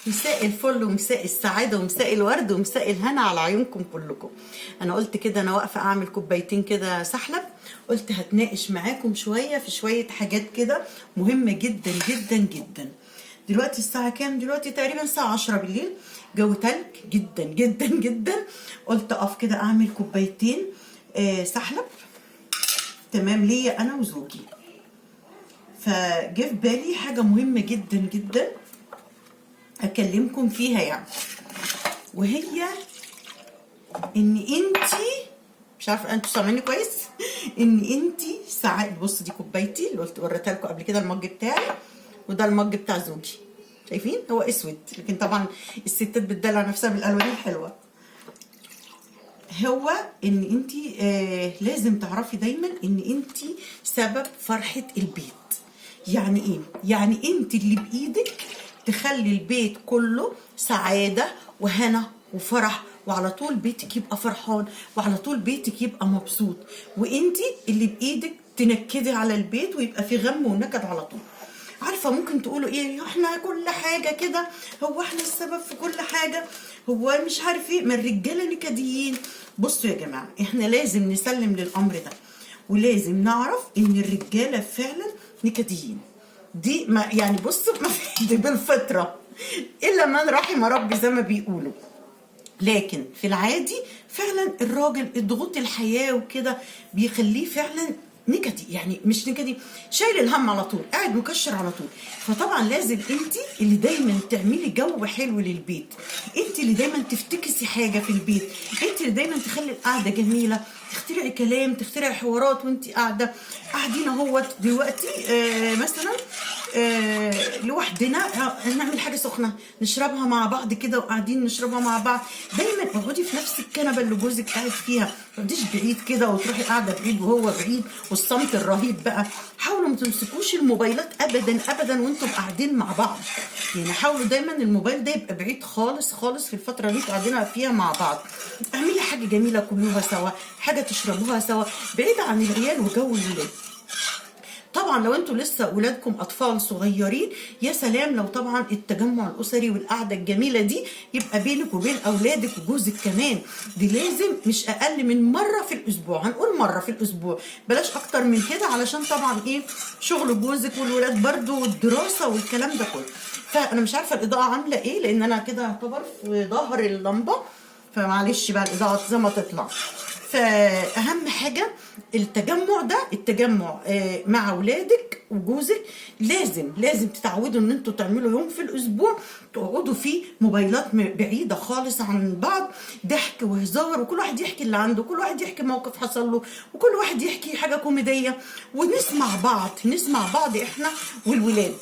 مساء الفل ومساء السعادة ومساء الورد ومساء الهنا على عيونكم كلكم. انا قلت كده انا واقفة اعمل كوبايتين كده سحلب، قلت هتناقش معاكم شوية في شوية حاجات كده مهمة جدا جدا جدا. دلوقتي الساعة كام؟ دلوقتي تقريبا الساعة 10 بالليل، جو تلج جدا جدا جدا. قلت اقف كده اعمل كوبايتين سحلب تمام ليا انا وزوجي. فجه في بالي حاجة مهمة جدا جدا اكلمكم فيها يعني، وهي ان انتي مش عارفه انتوا سامعيني كويس، ان انتي ساعات بص دي كوبايتي اللي قلت وريتها لكم قبل كده، المج بتاعي وده المج بتاع زوجي، شايفين هو اسود لكن طبعا الستات بتدلع نفسها بالالوان الحلوه. هو ان انتي لازم تعرفي دايما ان انتي سبب فرحه البيت. يعني ايه؟ يعني انت اللي بايدك تخلي البيت كله سعاده وهنا وفرح، وعلى طول بيتك يبقى فرحان، وعلى طول بيتك يبقى مبسوط، وانت اللي بايدك تنكدي على البيت ويبقى في غم ونكد على طول. عارفه ممكن تقولوا ايه، احنا كل حاجه كده، هو احنا السبب في كل حاجه، هو مش عارف ايه، ما الرجاله نكديين. بصوا يا جماعه، احنا لازم نسلم للامر ده، ولازم نعرف ان الرجاله فعلا نكديين. دي ما يعني بصوا ما دي بالفطره الا من رحم ربي زي ما بيقولوا. لكن في العادي فعلا الراجل ضغوط الحياه وكده بيخليه فعلا نكدي، يعني مش نكدي، شايل الهم على طول، قاعد مكشر على طول. فطبعا لازم انت اللي دايما تعملي جو حلو للبيت، انت اللي دايما تفتكسي حاجه في البيت، انت اللي دايما تخلي القعده جميله، تخترعي كلام، تخترعي حوارات وانت قاعدين اهوت دلوقتي مثلا لوحدنا، نعمل حاجه سخنه نشربها مع بعض كده، وقاعدين نشربها مع بعض. دايما اقعدي في نفس الكنبه اللي جوزك قاعد فيها، ما تقعديش بعيد كده وتروحي قاعده بعيد وهو بعيد، والصمت الرهيب بقى. حاولوا ما تمسكوش الموبايلات ابدا ابدا وانتم قاعدين مع بعض، يعني حاولوا دايما الموبايل ده يبقى بعيد خالص خالص في الفتره اللي انتوا قاعدين فيها مع بعض. اعملي حاجه جميله كلوها سوا، حاجه تشربوها سوا، بعيد عن العيال وجو الولاد. طبعا لو انتوا لسه اولادكم اطفال صغيرين، يا سلام لو طبعا التجمع الاسري والقعده الجميله دي يبقى بينك وبين اولادك وجوزك كمان. دي لازم مش اقل من مره في الاسبوع، هنقول مره في الاسبوع، بلاش اكتر من كده، علشان طبعا ايه، شغل جوزك والولاد برضو والدراسه والكلام ده كله. فانا مش عارفه الاضاءه عامله ايه، لان انا كده اعتبر في ظهر اللمبه، فمعلش بقى الاضاءه زي ما تطلع. فاهم حاجه التجمع ده، التجمع مع اولادك وجوزك، لازم تتعودوا ان انتوا تعملوا يوم في الاسبوع تقعدوا فيه موبايلات بعيده خالص عن بعض، ضحك وهزار، وكل واحد يحكي اللي عنده، كل واحد يحكي موقف حصل له، وكل واحد يحكي حاجه كوميديه، نسمع بعض احنا والولاد،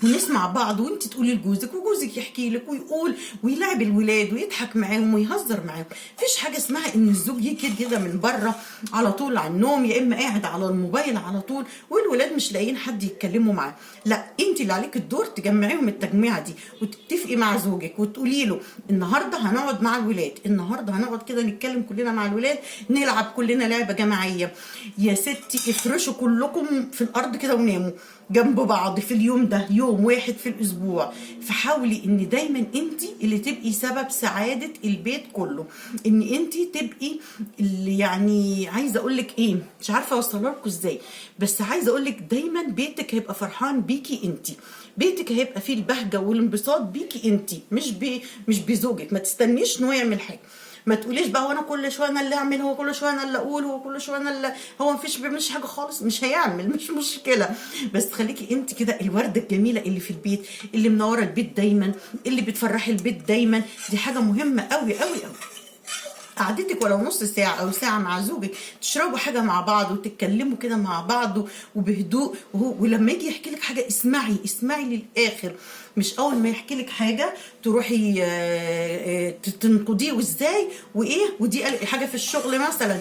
ونسمع بعض، وانت تقولي لجوزك وجوزك يحكي لك ويقول ويلعب الولاد ويضحك معاهم ويهزر معاهم. مفيش حاجه اسمها ان الزوج يجي كده من بره على طول على النوم، يا اما قاعد على الموبايل على طول والولاد مش لاقيين حد يتكلموا معاه. لا، انت اللي عليك الدور تجمعيهم التجميعه دي، وتتفقي مع زوجك وتقولي له النهارده هنقعد مع الولاد، النهارده هنقعد كده نتكلم كلنا مع الولاد، نلعب كلنا لعبه جماعيه. يا ستي افرشوا كلكم في الارض كده وناموا جنب بعض في اليوم ده، يوم واحد في الاسبوع. فحاولي ان دايما انت اللي تبقي سبب سعاده البيت كله، ان انت تبقي اللي يعني عايزه اقول لك ايه، مش عارفه اوصلها لكم ازاي، بس عايزه اقول لك دايما بيتك هيبقى فرحان بيكي انت، بيتك هيبقى فيه البهجه والانبساط بيكي انت، مش بزوجك. ما تستنيش ان هو يعمل حاجه، ما تقوليش بقى وانا كل شويه انا اللي اعمل، هو كل شويه انا اللي اقول، هو كل شويه انا اللي، هو مفيش بيعملش حاجه خالص، مش هيعمل، مش مشكله. بس خليكي انت كده الورده الجميله اللي في البيت، اللي منوره البيت دايما، اللي بتفرحي البيت دايما. دي حاجه مهمه قوي قوي قوي. قعدتك ولو نص ساعة أو ساعة مع زوجك، تشربوا حاجة مع بعض وتتكلموا كده مع بعض وبهدوء، ولما يجي يحكي لك حاجة اسمعي للآخر، مش أول ما يحكي لك حاجة تروحي تنقضيه وإزاي وإيه، ودي حاجة في الشغل مثلا،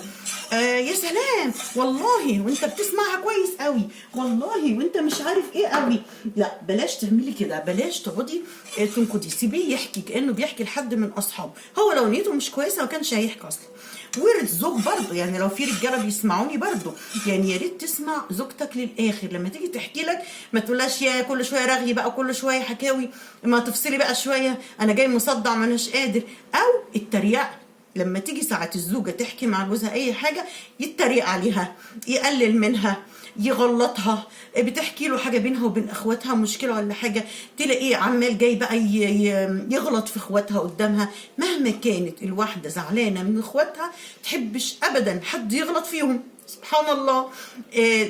يا سلام والله وأنت بتسمعها كويس قوي، والله وأنت مش عارف إيه قوي. لا بلاش تعملي كده، بلاش تقعدي تنقضيه، سيبيه يحكي كأنه بيحكي لحد من أصحابه. هو لو نيته مش كويسة ما كانش هيحكي أصلا. والزوج برضه، يعني لو في رجاله بيسمعوني برضه، يعني يا ريت تسمع زوجتك للاخر. لما تيجي تحكي لك ما تقولهاش يا كل شويه رغي بقى، كل شويه حكاوي، ما تفصلي بقى شويه، انا جاي مصدع ما اناش قادر، او التريقه. لما تيجي ساعة الزوجة تحكي مع جوزها أي حاجة يتريق عليها، يقلل منها، يغلطها، بتحكي له حاجة بينها وبين اخواتها مشكلة ولا حاجة، تلاقيه عمال جاي بقى يغلط في اخواتها قدامها. مهما كانت الواحدة زعلانة من اخواتها تحبش ابدا حد يغلط فيهم، سبحان الله.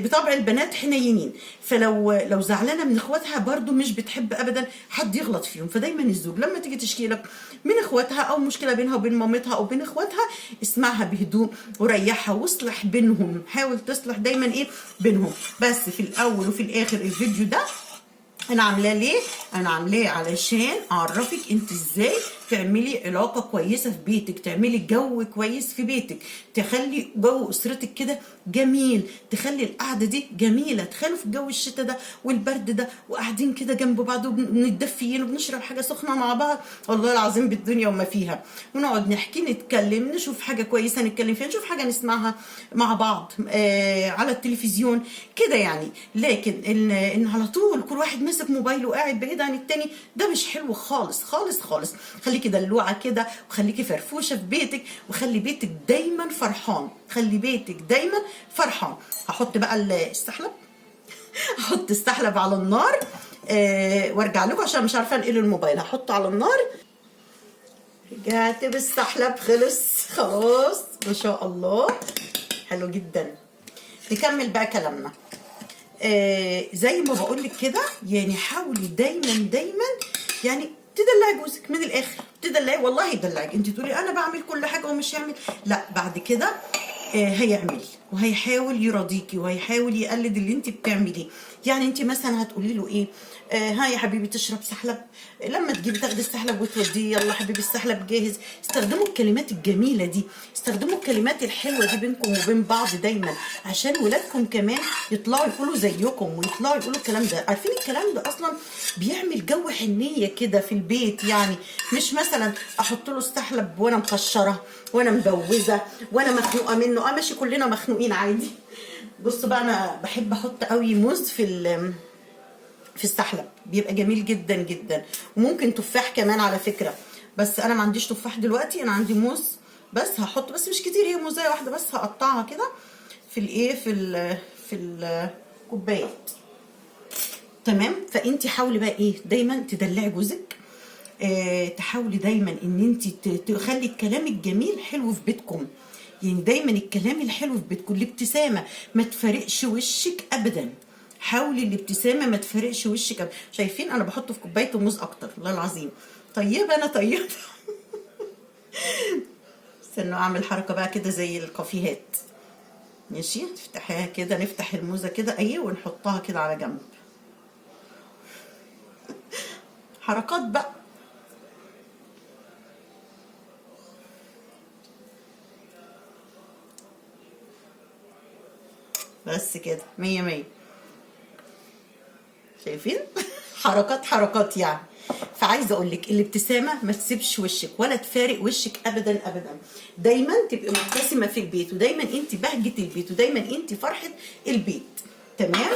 بطبع البنات حنينين، فلو زعلانه من اخواتها برضو مش بتحب ابدا حد يغلط فيهم. فدايما الزوج لما تيجي تشكي لك من اخواتها او مشكله بينها وبين مامتها او بين اخواتها، اسمعها بهدوء وريحها واصلح بينهم، حاول تصلح دايما بينهم. بس في الاول وفي الاخر الفيديو ده انا عاملاه ليه؟ انا عاملاه علشان اعرفك انت ازاي تعملي علاقه كويسه في بيتك، تعملي جو كويس في بيتك، تخلي جو اسرتك كده جميل، تخلي القعده دي جميله. تخيلوا في جو الشتاء ده والبرد ده وقاعدين كده جنب بعض وبنتدفيين وبنشرب حاجه سخنه مع بعض، والله العظيم بالدنيا وما فيها، ونقعد نحكي نتكلم، نشوف حاجه كويسه نتكلم فيها، نشوف حاجه نسمعها مع بعض على التلفزيون كده يعني. لكن ان على طول كل واحد ماسك موبايله وقاعد بعيد عن التاني، ده مش حلو خالص خالص خالص. خليكي دلوعه كده وخليكي فرفوشه في بيتك، وخلي بيتك دايما فرحان، خلي بيتك دايما فرحان. هحط بقى السحلب هحط السحلب على النار وارجع لكم عشان مش عارفه انقل الموبايل. هحطه على النار، رجعت بالسحلب، خلص خلاص ما شاء الله، حلو جدا. نكمل بقى كلامنا. زي ما بقول لك كده، يعني حاولي دايما دايما يعني تدلعي جوزك من الاخر، تدلعي والله يدلعك. انت تقولي انا بعمل كل حاجه ومش يعمل، لا بعد كده هيعمل وهيحاول يراضيكي وهيحاول يقلد اللي انت بتعمليه. يعني انت مثلا هتقولي له ايه؟ ها يا حبيبي تشرب سحلب، لما تجيبي تاخدي السحلب وتوديه، يلا حبيبي السحلب جاهز. استخدموا الكلمات الجميله دي، استخدموا الكلمات الحلوه دي بينكم وبين بعض دايما، عشان ولادكم كمان يطلعوا يقولوا زيكم ويطلعوا يقولوا الكلام ده. عارفين الكلام ده اصلا بيعمل جو حنيه كده في البيت، يعني مش مثلا احط له السحلب وانا مكشره وانا مبوزه وانا مخنوقه منه. ماشي كلنا مخنوقين عادي. بصوا بقى، انا بحب احط قوي موز في السحلب، بيبقى جميل جدا جدا، وممكن تفاح كمان على فكره، بس انا ما عنديش تفاح دلوقتي، انا عندي موز بس. هحط بس مش كتير، هي موزايه واحده بس، هقطعها كده في الكوبايات. تمام. فانت حاولي بقى دايما تدلعي جوزك، تحاولي دايما ان انت تخلي الكلام الجميل حلو في بيتكم، يعني دايما الكلام الحلو في بيتكم. الابتسامه ما تفارقش وشك ابدا، حاولي الابتسامه ما تفارقش وشك ابدا. شايفين انا بحطه في كوبايه الموز اكتر، والله العظيم طيبه انا طيبه. استنوا اعمل حركه بقى كده زي الكافيهات. ماشي، تفتحيها كده، نفتح الموزه كده ونحطها كده على جنب. حركات بقى. بس كده 100 100. شايفين؟ حركات يعني. فعايزه اقول لك الابتسامه ما تسيبش وشك ولا تفارق وشك ابدا ابدا، دايما تبقي مبتسمه في البيت، ودايما انت بهجه البيت، ودايما انت فرحه البيت. تمام.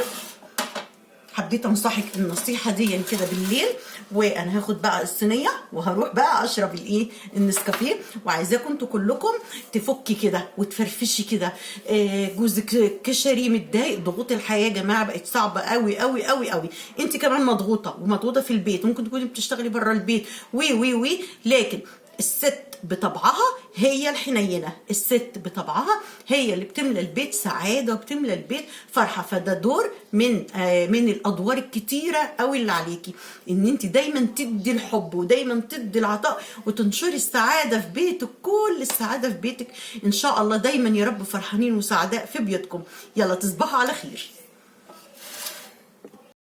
حبيت انصحك النصيحه دي يعني كده بالليل. وانا هاخد بقى الصينيه وهروح بقى اشرب النسكافيه، وعايزاكم انتوا كلكم تفكي كده وتفرفشي كده. جوزك كشري متضايق، ضغوط الحياه يا جماعه بقت صعبه قوي قوي قوي قوي، انت كمان مضغوطه ومضغوطه في البيت، ممكن تكوني بتشتغلي بره البيت وي لكن الست بطبعها هي الحنينه، الست بطبعها هي اللي بتملى البيت سعاده وبتملى البيت فرحه. فده دور من الادوار الكتيره قوي اللي عليكي، ان انت دايما تدي الحب ودايما تدي العطاء وتنشري السعاده في بيتك، كل السعاده في بيتك ان شاء الله. دايما يا رب فرحانين وسعداء في بيوتكم. يلا تصبحوا على خير.